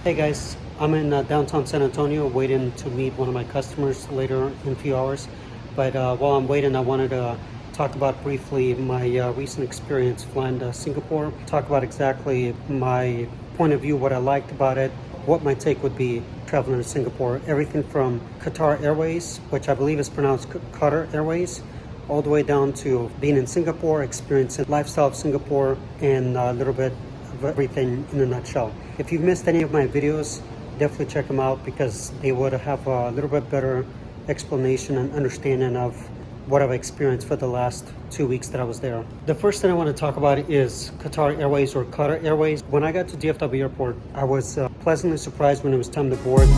Hey guys, I'm in downtown San Antonio waiting to meet one of my customers later in a few hours. But while I'm waiting, I wanted to talk about briefly my recent experience flying to Singapore, talk about exactly my point of view, what I liked about it, what my take would be traveling to Singapore. Everything from Qatar Airways, which I believe is pronounced Qatar Airways, all the way down to being in Singapore, experiencing lifestyle of Singapore, and a little bit of everything in a nutshell. If you've missed any of my videos, definitely check them out because they would have a little bit better explanation and understanding of what I've experienced for the last 2 weeks that I was there. The first thing I want to talk about is Qatar Airways or Qatar Airways. When I got to DFW Airport, I was pleasantly surprised when it was time to board.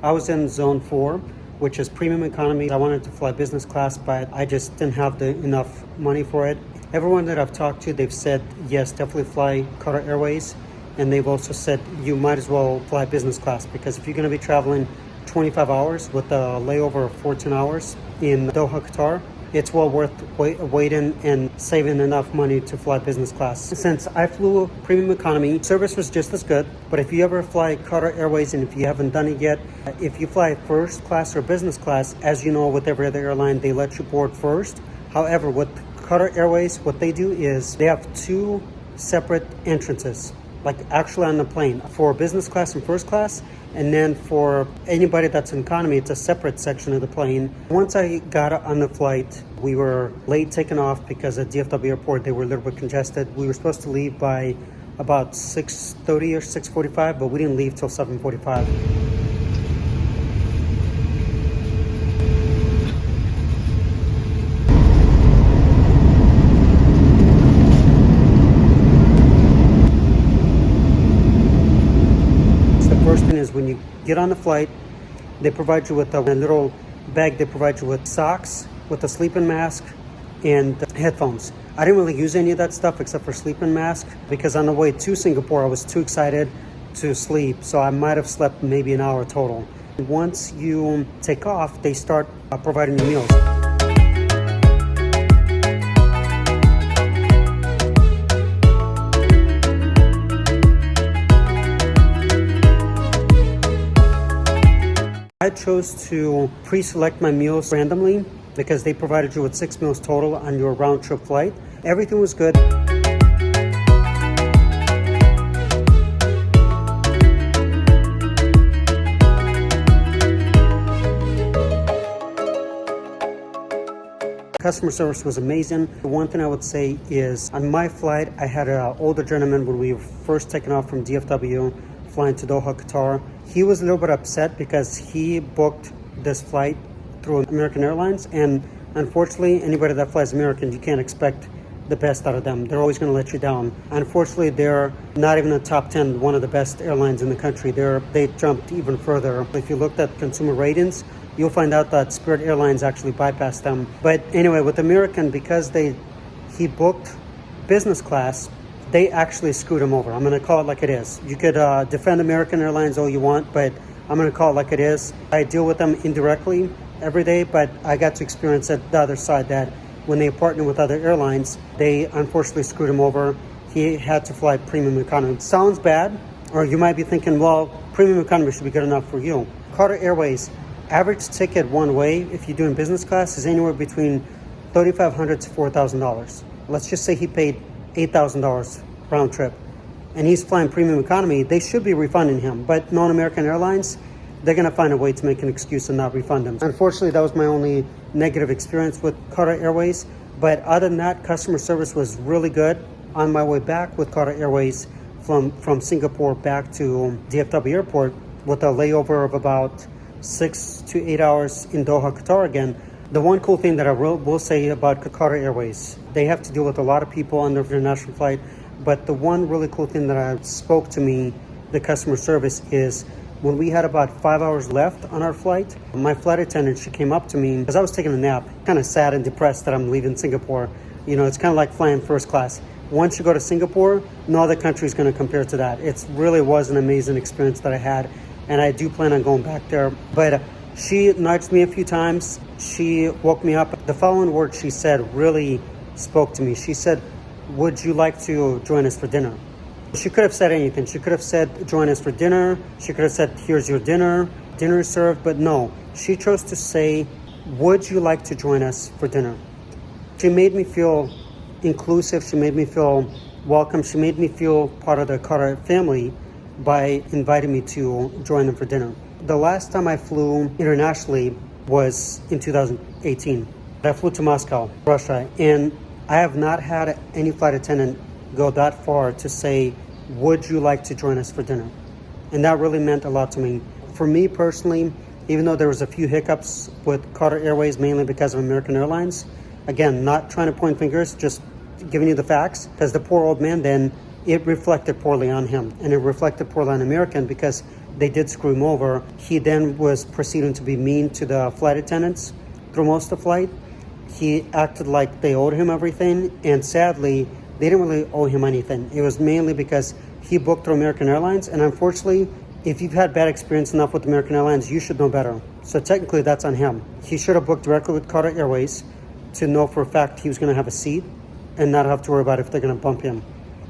I was in zone 4, which is premium economy. I wanted to fly business class, but I just didn't have enough money for it. Everyone that I've talked to, they've said, yes, definitely fly Qatar Airways. And they've also said you might as well fly business class because if you're going to be traveling 25 hours with a layover of 14 hours in Doha, Qatar, it's well worth waiting and saving enough money to fly business class. Since I flew premium economy, service was just as good. But if you ever fly Qatar Airways, and if you haven't done it yet, if you fly first class or business class, as you know, with every other airline, they let you board first. However, with Qatar Airways, what they do is they have 2 separate entrances, like actually on the plane, for business class and first class. And then for anybody that's in economy, it's a separate section of the plane. Once I got on the flight, we were late taking off because at DFW Airport, they were a little bit congested. We were supposed to leave by about 6:30 or 6:45, but we didn't leave till 7:45. First thing is when you get on the flight, they provide you with a little bag. They provide you with socks, with a sleeping mask, and headphones. I didn't really use any of that stuff except for sleeping mask because on the way to Singapore, I was too excited to sleep. So I might have slept maybe an hour total. Once you take off, they start providing you meals. I chose to pre-select my meals randomly because they provided you with 6 meals total on your round-trip flight. Everything was good. Customer service was amazing. The one thing I would say is on my flight, I had an older gentleman when we were first taking off from DFW, flying to Doha, Qatar. He was a little bit upset because he booked this flight through American Airlines, and unfortunately, anybody that flies American, you can't expect the best out of them. They're always going to let you down. Unfortunately, they're not even in the top 10, one of the best airlines in the country. They jumped even further. If you looked at consumer ratings, you'll find out that Spirit Airlines actually bypassed them. But anyway, with American, because he booked business class, they actually screwed him over. I'm going to call it like it is. You could defend American Airlines all you want, but I'm going to call it like it is. I deal with them indirectly every day, but I got to experience it the other side, that when they partner with other airlines, they unfortunately screwed him over. He had to fly premium economy. It sounds bad, or you might be thinking, well, premium economy should be good enough for you. Qatar Airways, average ticket one way, if you're doing business class, is anywhere between $3,500 to $4,000. Let's just say he paid $8,000 round trip and he's flying premium economy. They should be refunding him, but non-American Airlines, they're going to find a way to make an excuse and not refund him. Unfortunately, that was my only negative experience with Qatar Airways, but other than that, customer service was really good. On my way back with Qatar Airways from Singapore back to DFW Airport with a layover of about 6 to 8 hours in Doha, Qatar again. The one cool thing that I will say about Qatar Airways, they have to deal with a lot of people on their international flight, but the one really cool thing that spoke to me, the customer service, is when we had about 5 hours left on our flight, my flight attendant, she came up to me because I was taking a nap, kind of sad and depressed that I'm leaving Singapore. You know, it's kind of like flying first class. Once you go to Singapore, no other country is going to compare to that. It really was an amazing experience that I had, and I do plan on going back there. But She nudged me a few times. She woke me up. The following words she said really spoke to me. She said, "Would you like to join us for dinner?" She could have said anything. She could have said, "Join us for dinner." She could have said, "Here's your dinner. Dinner is served." But no, she chose to say, "Would you like to join us for dinner?" She made me feel inclusive. She made me feel welcome. She made me feel part of the Qatar family by inviting me to join them for dinner. The last time I flew internationally was in 2018. I flew to Moscow, Russia, and I have not had any flight attendant go that far to say, "Would you like to join us for dinner?" And that really meant a lot to me. For me personally, even though there was a few hiccups with Qatar Airways, mainly because of American Airlines, again, not trying to point fingers, just giving you the facts, because the poor old man then, it reflected poorly on him, and it reflected poorly on American because they did screw him over. He then was proceeding to be mean to the flight attendants through most of the flight. He acted like they owed him everything, and sadly, they didn't really owe him anything. It was mainly because he booked through American Airlines, and unfortunately, if you've had bad experience enough with American Airlines, you should know better. So technically, that's on him. He should have booked directly with Qatar Airways to know for a fact he was going to have a seat and not have to worry about if they're going to bump him.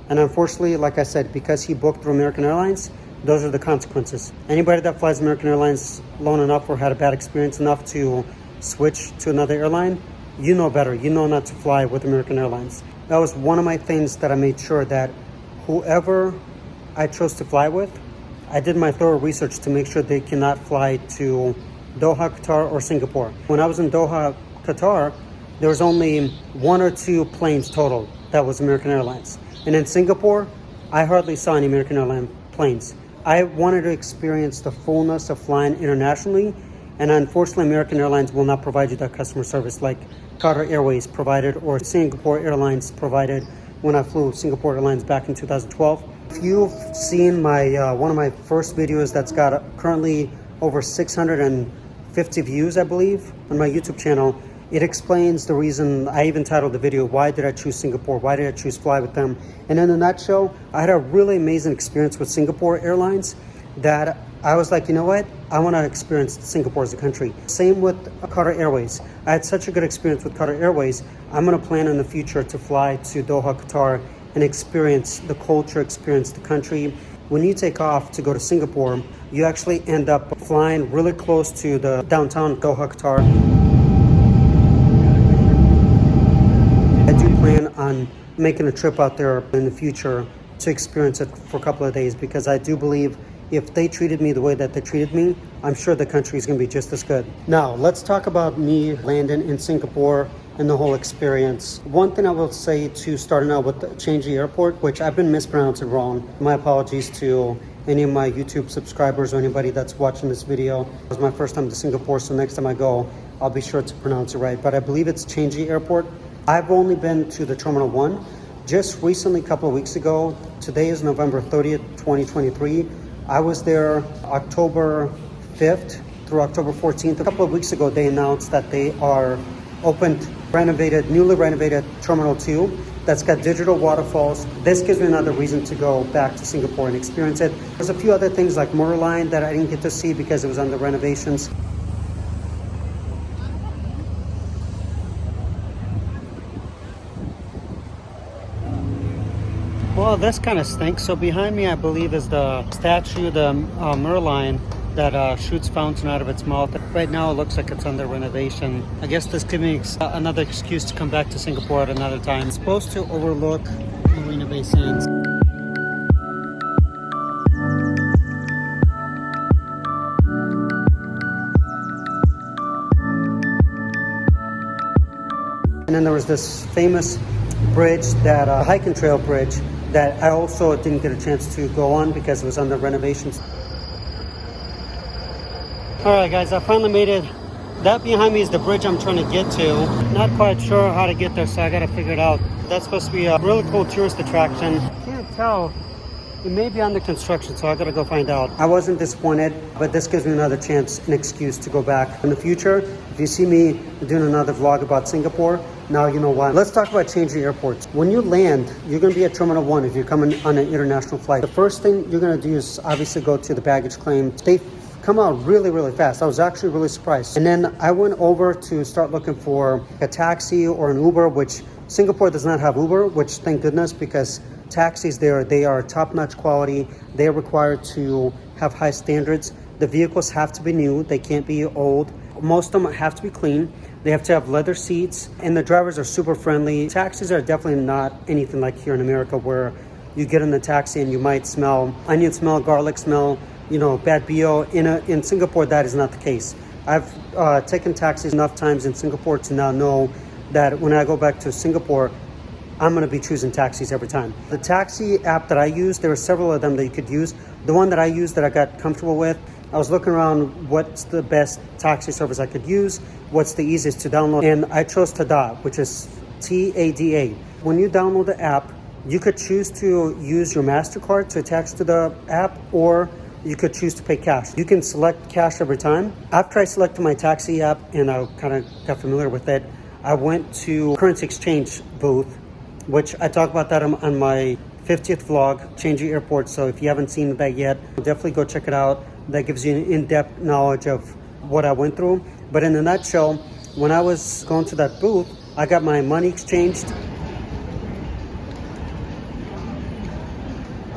And unfortunately, like I said, because he booked through American Airlines, those are the consequences. Anybody that flies American Airlines long enough or had a bad experience enough to switch to another airline, you know better. You know not to fly with American Airlines. That was one of my things that I made sure that whoever I chose to fly with, I did my thorough research to make sure they cannot fly to Doha, Qatar, or Singapore. When I was in Doha, Qatar, there was only 1 or 2 planes total that was American Airlines. And in Singapore, I hardly saw any American Airlines planes. I wanted to experience the fullness of flying internationally, and unfortunately, American Airlines will not provide you that customer service like Qatar Airways provided or Singapore Airlines provided when I flew Singapore Airlines back in 2012. If you've seen my one of my first videos that's got currently over 650 views, I believe, on my YouTube channel, it explains the reason. I even titled the video, "Why did I choose Singapore? Why did I choose fly with them?" And in a nutshell, I had a really amazing experience with Singapore Airlines that I was like, you know what? I want to experience Singapore as a country. Same with Qatar Airways. I had such a good experience with Qatar Airways. I'm going to plan in the future to fly to Doha, Qatar, and experience the culture, experience the country. When you take off to go to Singapore, you actually end up flying really close to the downtown Doha, Qatar. I do plan on making a trip out there in the future to experience it for a couple of days, because I do believe if they treated me the way that they treated me, I'm sure the country is going to be just as good. Now, let's talk about me landing in Singapore and the whole experience. One thing I will say to starting out with Changi Airport, which I've been mispronouncing wrong. My apologies to any of my YouTube subscribers or anybody that's watching this video. It was my first time to Singapore, so next time I go, I'll be sure to pronounce it right. But I believe it's Changi Airport. I've only been to the Terminal 1 just recently, a couple of weeks ago. Today is November 30th, 2023. I was there October 5th through October 14th. A couple of weeks ago, they announced that they are newly renovated Terminal 2 that's got digital waterfalls. This gives me another reason to go back to Singapore and experience it. There's a few other things like Motorline that I didn't get to see because it was under renovations. Well, this kind of stinks. So behind me, I believe, is the statue, the Merlion, that shoots fountain out of its mouth. Right now, it looks like it's under renovation. I guess this gives me another excuse to come back to Singapore at another time. It's supposed to overlook Marina Bay Sands. And then there was this famous bridge, that hiking trail bridge, that I also didn't get a chance to go on because it was under renovations. All right, guys, I finally made it. That behind me is the bridge I'm trying to get to. Not quite sure how to get there, so I gotta figure it out. That's supposed to be a really cool tourist attraction. Can't tell. It may be under construction, so I gotta go find out. I wasn't disappointed, but this gives me another chance, an excuse to go back in the future. If you see me doing another vlog about Singapore, now you know why. Let's talk about Changi Airport. When you land, you're gonna be at Terminal 1 if you're coming on an international flight. The first thing you're gonna do is obviously go to the baggage claim. They come out really, really fast. I was actually really surprised. And then I went over to start looking for a taxi or an Uber, which Singapore does not have Uber, which thank goodness, because taxis there, they are top-notch quality. They are required to have high standards. The vehicles have to be new. They can't be old. Most of them have to be clean. They have to have leather seats, and the drivers are super friendly. Taxis are definitely not anything like here in America, where you get in the taxi and you might smell onion smell, garlic smell, bad BO. In Singapore, that is not the case. I've taken taxis enough times in Singapore to now know that when I go back to Singapore, I'm going to be choosing taxis every time. The taxi app that I use, there are several of them that you could use. The one that I used that I got comfortable with, I was looking around what's the best taxi service I could use, what's the easiest to download, and I chose Tada, which is TADA. When you download the app, you could choose to use your MasterCard to attach to the app, or you could choose to pay cash. You can select cash every time. After I selected my taxi app and I kind of got familiar with it, I went to currency exchange booth, which I talk about that on my 50th vlog, Changi Airport. So if you haven't seen that yet, definitely go check it out. That gives you an in-depth knowledge of what I went through. But in a nutshell, when I was going to that booth, I got my money exchanged.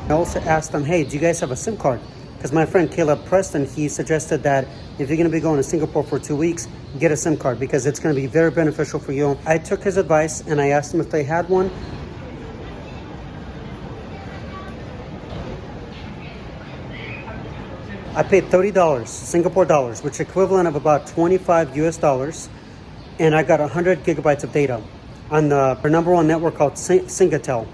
I also asked them, hey, do you guys have a SIM card? Because my friend Caleb Preston, he suggested that if you're going to be going to Singapore for 2 weeks, get a SIM card because it's going to be very beneficial for you. I took his advice and I asked them if they had one. I paid $30 Singapore dollars, which is equivalent of about 25 US dollars, and I got 100 gigabytes of data on the number one network called Singatel.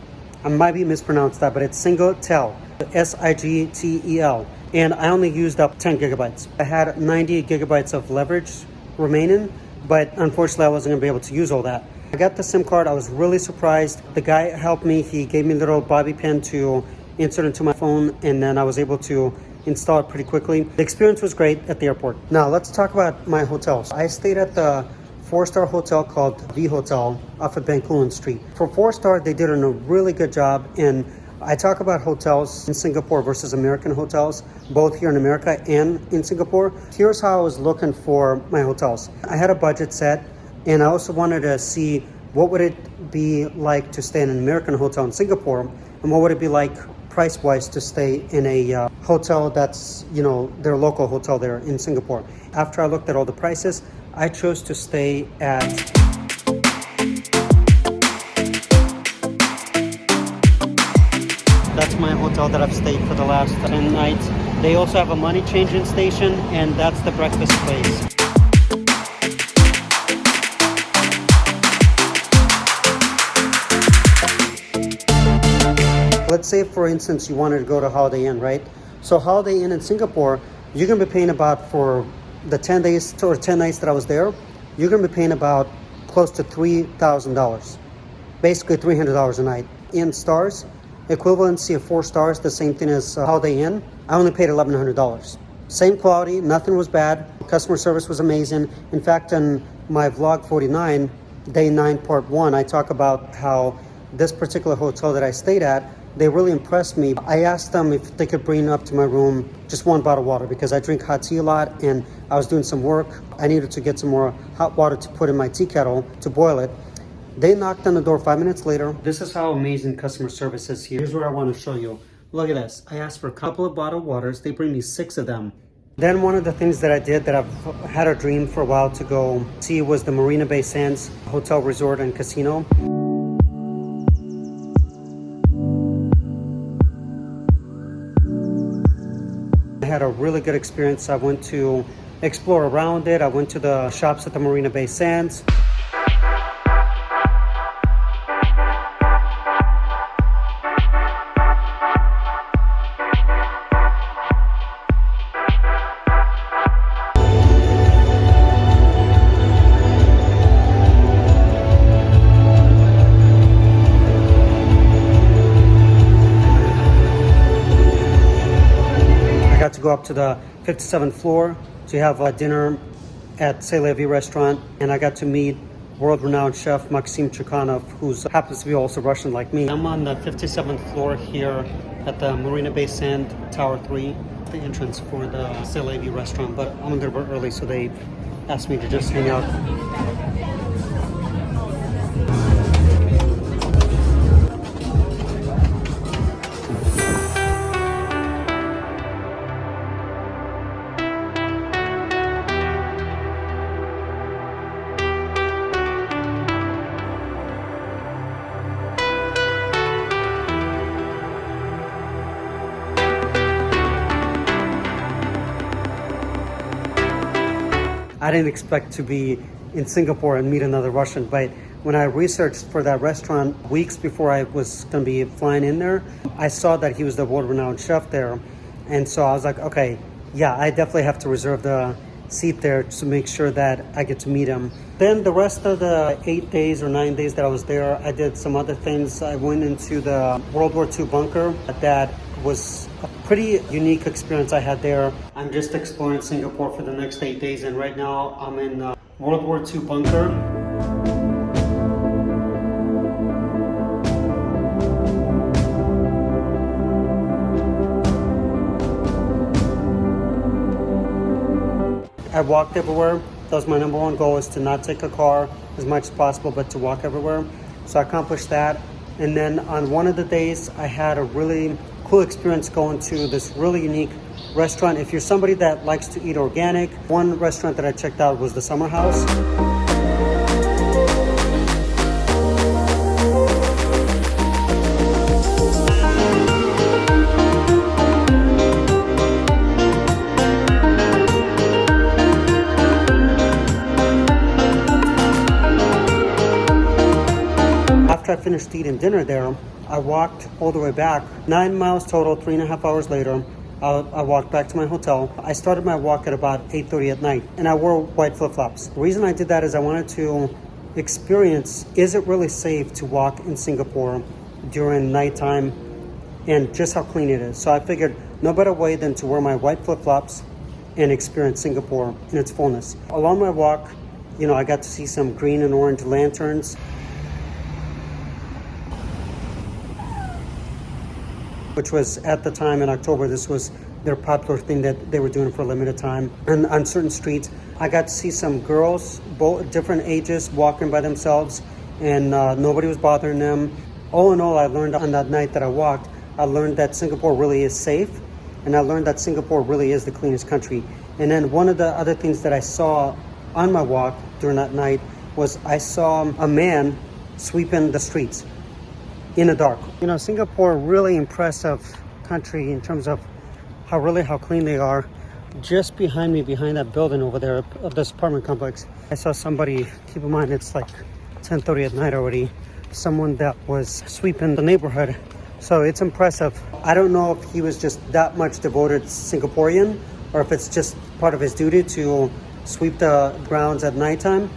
I might be mispronounced that, but it's Singatel, Sigtel, and I only used up 10 gigabytes. I had 90 gigabytes of leverage remaining, but unfortunately I wasn't going to be able to use all that. I got the SIM card. I was really surprised. The guy helped me. He gave me a little bobby pin to insert into my phone, and then I was able to install it pretty quickly. The experience was great at the airport. Now let's talk about my hotels. I stayed at the 4-star hotel called V Hotel off of Bencoolen Street. For 4-star, they did a really good job. And I talk about hotels in Singapore versus American hotels, both here in America and in Singapore. Here's how I was looking for my hotels. I had a budget set, and I also wanted to see what would it be like to stay in an American hotel in Singapore, and what would it be like price-wise to stay in a hotel that's, their local hotel there in Singapore. After I looked at all the prices, I chose to stay at that's my hotel that I've stayed for the last 10 nights. They also have a money changing station, and that's the breakfast place. Let's say, for instance, you wanted to go to Holiday Inn, right? So Holiday Inn in Singapore, you're going to be paying about, for the 10 days or 10 nights that I was there, you're going to be paying about close to $3,000, basically $300 a night. In stars, equivalency of 4 stars, the same thing as Holiday Inn, I only paid $1,100. Same quality, nothing was bad, customer service was amazing. In fact, in my vlog 49, day 9, part 1, I talk about how this particular hotel that I stayed at, they really impressed me. I asked them if they could bring up to my room just 1 bottle of water because I drink hot tea a lot and I was doing some work. I needed to get some more hot water to put in my tea kettle to boil it. They knocked on the door 5 minutes later. This is how amazing customer service is here. Here's what I want to show you. Look at this. I asked for a couple of bottled waters. They bring me 6 of them. Then one of the things that I did that I've had a dream for a while to go see was the Marina Bay Sands Hotel, Resort, and Casino. I had a really good experience. I went to explore around it. I went to the shops at the Marina Bay Sands. To go up to the 57th floor to have a dinner at C'est La Vie restaurant, and I got to meet world-renowned chef Maxim Chukhanov, who happens to be also Russian like me. I'm on the 57th floor here at the Marina Bay Sand Tower 3. the entrance for the Salebi restaurant, but I'm gonna go early, so they asked me to just hang out. I didn't expect to be in Singapore and meet another Russian, but when I researched for that restaurant weeks before I was going to be flying in there, I saw that he was the world-renowned chef there. And so I was like, okay, yeah, I definitely have to reserve the seat there to make sure that I get to meet him. Then the rest of the 8 days or 9 days that I was there, I did some other things. I went into the World War II bunker. That was a pretty unique experience I had there. I'm just exploring Singapore for the next 8 days, and right now I'm in World War II bunker. I walked everywhere. That was my number one goal, is to not take a car as much as possible, but to walk everywhere. So I accomplished that. And then on one of the days, I had a really cool experience going to this really unique restaurant. If you're somebody that likes to eat organic, one restaurant that I checked out was the Summer House. After I finished eating dinner there, I walked all the way back, 9 miles total, 3.5 hours later. I walked back to my hotel. I started my walk at about 8:30 at night, and I wore white flip-flops. The reason I did that is I wanted to experience, is it really safe to walk in Singapore during nighttime, and just how clean it is. So I figured no better way than to wear my white flip-flops and experience Singapore in its fullness. Along my walk, I got to see some green and orange lanterns, which was at the time in October, this was their popular thing that they were doing for a limited time. And on certain streets, I got to see some girls, both different ages, walking by themselves, and nobody was bothering them. All in all, I learned on that night that I walked, I learned that Singapore really is safe, and I learned that Singapore really is the cleanest country. And then one of the other things that I saw on my walk during that night was I saw a man sweeping the streets in the dark. Singapore, really impressive country in terms of how clean they are. Just behind me, behind that building over there of this apartment complex, I saw somebody, keep in mind it's like 10:30 at night already, someone that was sweeping the neighborhood. So it's impressive. I don't know if he was just that much devoted Singaporean, or if it's just part of his duty to sweep the grounds at nighttime.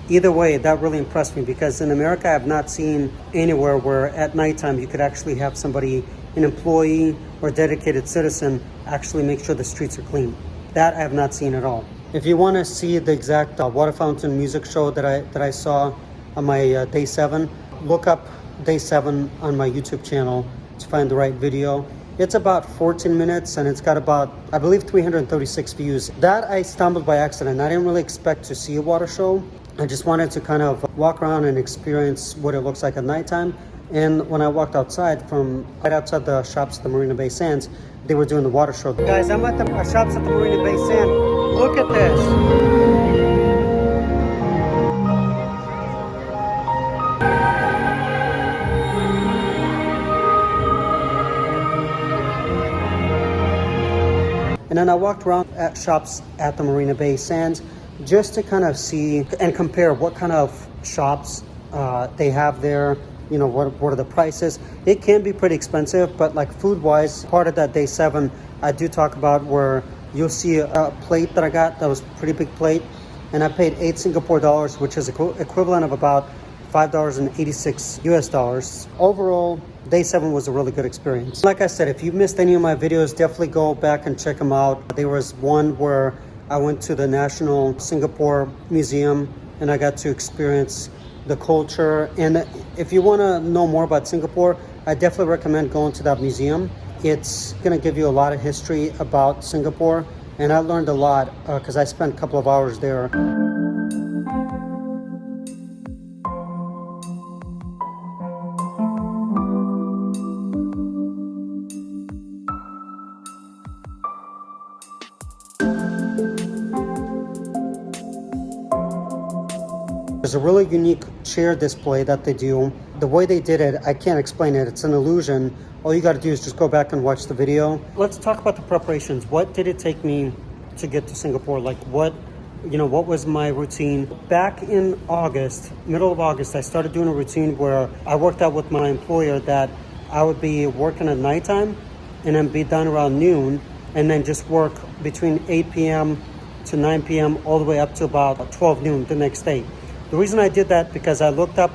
Either way, that really impressed me, because in America, I have not seen anywhere where at nighttime you could actually have somebody, an employee or dedicated citizen, actually make sure the streets are clean. That I have not seen at all. If you want to see the exact water fountain music show that I saw on my day 7, look up day 7 on my YouTube channel to find the right video. It's about 14 minutes, and it's got about, I believe, 336 views. That I stumbled by accident. I didn't really expect to see a water show. I just wanted to kind of walk around and experience what it looks like at nighttime. And when I walked outside, from right outside the shops at the Marina Bay Sands, they were doing the water show. Guys, I'm at the shops at the Marina Bay Sands. Look at this. And then I walked around at shops at the Marina Bay Sands just to kind of see and compare what kind of shops they have there. What are the prices? It can be pretty expensive, but like food-wise, part of that day 7, I do talk about where you'll see a plate that I got that was a pretty big plate, and I paid 8 Singapore dollars, which is equivalent of about $5.86 US dollars. Overall, day 7 was a really good experience. Like I said, if you missed any of my videos, definitely go back and check them out. There was one where I went to the National Singapore Museum, and I got to experience the culture. And if you want to know more about Singapore, I definitely recommend going to that museum. it's going to give you a lot of history about Singapore. And I learned a lot because I spent a couple of hours there. There's a really unique chair display that they do. The way they did it, I can't explain it. It's an illusion. All you got to do is just go back and watch the video. Let's talk about the preparations. What did it take me to get to Singapore? Like what was my routine? Back in August, middle of August, I started doing a routine where I worked out with my employer that I would be working at nighttime and then be done around noon and then just work between 8 p.m. to 9 p.m. all the way up to about 12 noon the next day. The reason I did that because I looked up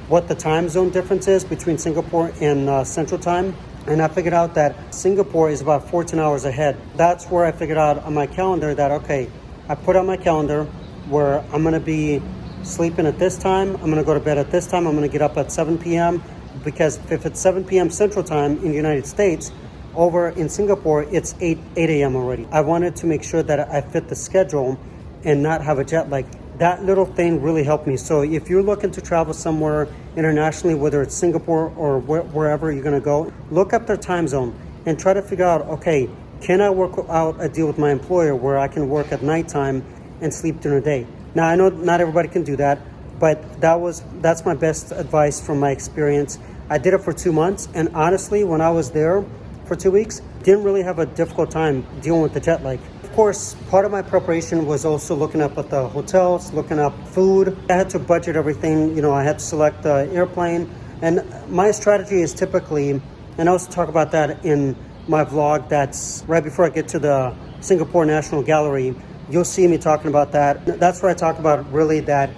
what the time zone difference is between Singapore and Central Time, and I figured out that Singapore is about 14 hours ahead. That's where I figured out on my calendar that, okay, I put on my calendar where I'm gonna be sleeping at this time, I'm gonna go to bed at this time, I'm gonna get up at 7 p.m. because if it's 7 p.m. Central Time in the United States, over in Singapore, it's 8 a.m. already. I wanted to make sure that I fit the schedule and not have a jet lag. That little thing really helped me. So if you're looking to travel somewhere internationally, whether it's Singapore or wherever you're gonna go, look up their time zone and try to figure out, okay, can I work out a deal with my employer where I can work at nighttime and sleep during the day? Now, I know not everybody can do that, but that's my best advice from my experience. I did it for 2 months, and honestly, when I was there for 2 weeks, didn't really have a difficult time dealing with the jet lag. Of course, part of my preparation was also looking up at the hotels, looking up food. I had to budget everything. I had to select the airplane. And my strategy is typically, and I also talk about that in my vlog that's right before I get to the Singapore National Gallery. You'll see me talking about that. That's where I talk about really that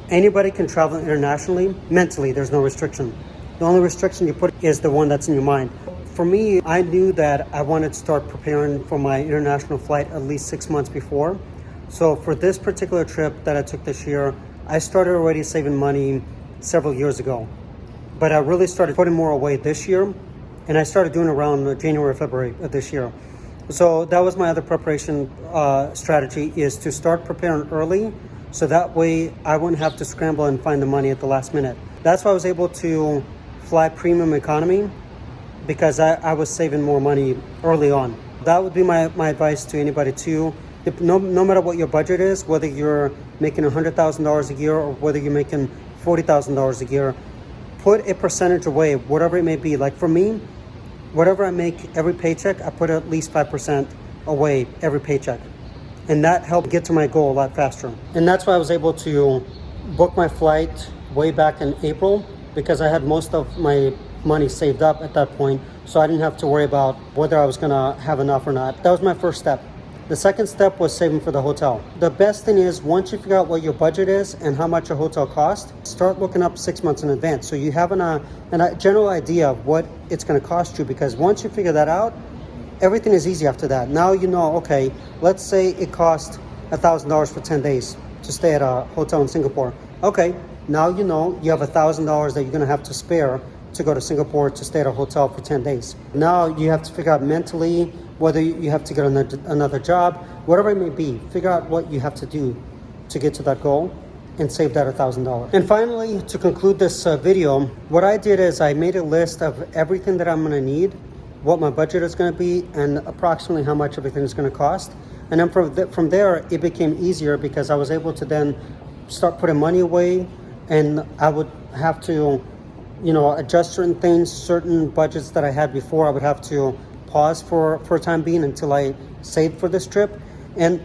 anybody can travel internationally. Mentally, there's no restriction. The only restriction you put is the one that's in your mind. For me, I knew that I wanted to start preparing for my international flight at least 6 months before. So for this particular trip that I took this year, I started already saving money several years ago. But I really started putting more away this year, and I started doing around January, February of this year. So that was my other preparation strategy, is to start preparing early, so that way I wouldn't have to scramble and find the money at the last minute. That's why I was able to fly premium economy, because I was saving more money early on. That would be my advice to anybody too. No matter what your budget is, whether you're making $100,000 a year or whether you're making $40,000 a year, put a percentage away, whatever it may be. Like for me, whatever I make every paycheck, I put at least 5% away every paycheck. And that helped get to my goal a lot faster. And that's why I was able to book my flight way back in April, because I had most of my money saved up at that point, so I didn't have to worry about whether I was gonna have enough or not. That was my first step. The second step was saving for the hotel. The best thing is, once you figure out what your budget is and how much a hotel costs, start looking up 6 months in advance, so you have a general idea of what it's gonna cost you, because once you figure that out, everything is easy after that. Now you know, okay, let's say it cost $1,000 for 10 days to stay at a hotel in Singapore. Okay, now you know you have $1,000 that you're gonna have to spare to go to Singapore to stay at a hotel for 10 days. Now you have to figure out mentally whether you have to get another job, whatever it may be. Figure out what you have to do to get to that goal and save that $1,000. And finally, to conclude this video, what I did is I made a list of everything that I'm gonna need, what my budget is gonna be, and approximately how much everything is gonna cost. And then from there, it became easier because I was able to then start putting money away, and I would have to adjust certain things, certain budgets that I had before, I would have to pause for a time being until I saved for this trip. And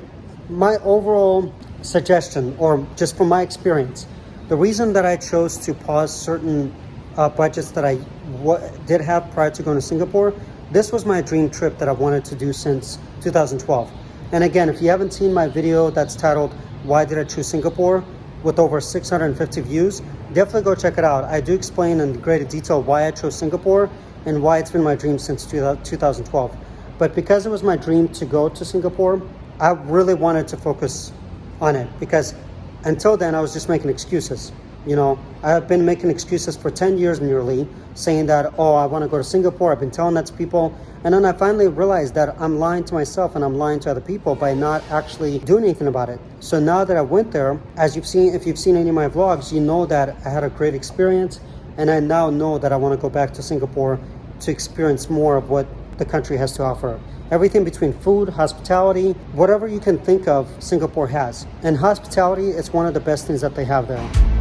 my overall suggestion, or just from my experience, the reason that I chose to pause certain budgets that I did have prior to going to Singapore, this was my dream trip that I wanted to do since 2012. And again, if you haven't seen my video that's titled, Why Did I Choose Singapore?, with over 650 views, definitely go check it out. I do explain in greater detail why I chose Singapore and why it's been my dream since 2012. But because it was my dream to go to Singapore, I really wanted to focus on it, because until then I was just making excuses. You know, I've been making excuses for 10 years nearly, saying that, oh, I want to go to Singapore. I've been telling that to people. And then I finally realized that I'm lying to myself and I'm lying to other people by not actually doing anything about it. So now that I went there, as you've seen, if you've seen any of my vlogs, you know that I had a great experience. And I now know that I want to go back to Singapore to experience more of what the country has to offer. Everything between food, hospitality, whatever you can think of, Singapore has. And hospitality is one of the best things that they have there.